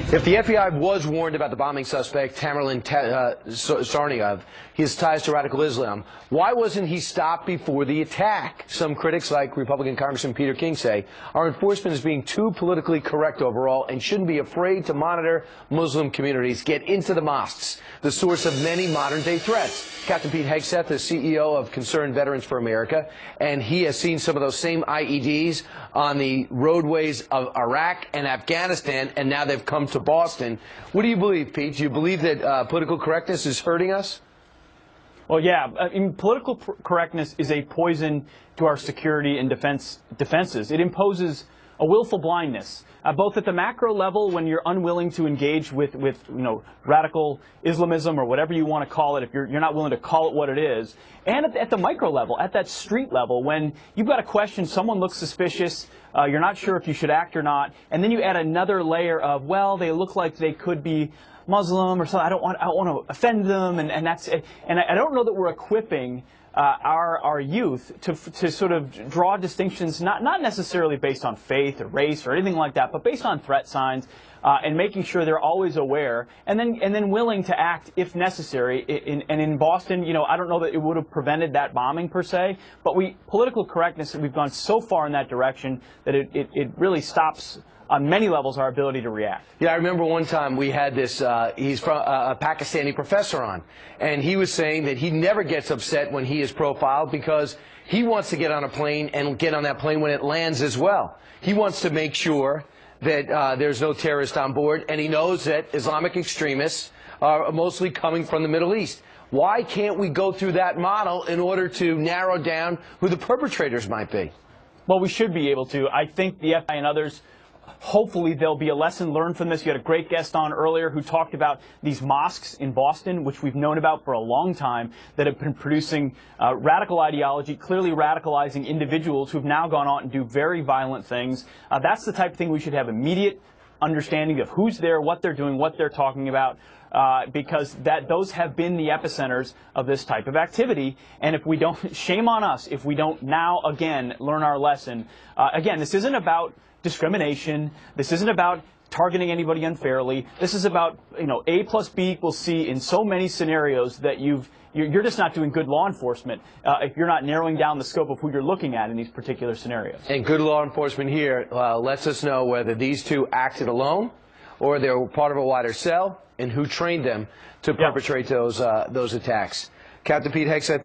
If the FBI was warned about the bombing suspect, Tamerlan Tsarnaev, his ties to radical Islam, why wasn't he stopped before the attack? Some critics, like Republican Congressman Peter King, say our enforcement is being too politically correct overall and shouldn't be afraid to monitor Muslim communities get into the mosques, the source of many modern-day threats. Captain Pete Hegseth is CEO of Concerned Veterans for America, and he has seen some of those same IEDs on the roadways of Iraq and Afghanistan, and now they've come to Boston. What do you believe, Pete? Do you believe that political correctness is hurting us? Well, yeah. I mean, political correctness is a poison to our security and defenses. It imposes a willful blindness, both at the macro level when you're unwilling to engage with radical Islamism or whatever you want to call it, if you're not willing to call it what it is, and at the micro level, at that street level, when you've got a question, someone looks suspicious, you're not sure if you should act or not, and then you add another layer of, well, they look like they could be Muslim or something. I don't want to offend them, and that's it. And I don't know that we're equipping our youth to sort of draw distinctions, not necessarily based on faith or race or anything like that, but based on threat signs, and making sure they're always aware, and then willing to act if necessary. And in Boston, I don't know that it would have prevented that bombing per se, but political correctness, we've gone so far in that direction that it really stops on many levels our ability to react. Yeah, I remember one time we had this, he's from a Pakistani professor on, and he was saying that he never gets upset when he is profiled because he wants to get on a plane and get on that plane when it lands as well. He wants to make sure that there's no terrorist on board, and he knows that Islamic extremists are mostly coming from the Middle East. Why can't we go through that model in order to narrow down who the perpetrators might be? Well, we should be able to. I think the FBI and others, hopefully there'll be a lesson learned from this. You had a great guest on earlier who talked about these mosques in Boston, which we've known about for a long time, that have been producing radical ideology, clearly radicalizing individuals who've now gone on and do very violent things. That's the type of thing we should have immediate understanding of who's there, what they're doing, what they're talking about, because those have been the epicenters of this type of activity. And if we don't, shame on us if we don't now again learn our lesson. Again, this isn't about discrimination. This isn't about targeting anybody unfairly. This is about, A plus B equals C in so many scenarios that you're just not doing good law enforcement if you're not narrowing down the scope of who you're looking at in these particular scenarios. And good law enforcement here lets us know whether these two acted alone or they were part of a wider cell and who trained them to perpetrate those attacks. Captain Pete Hegseth.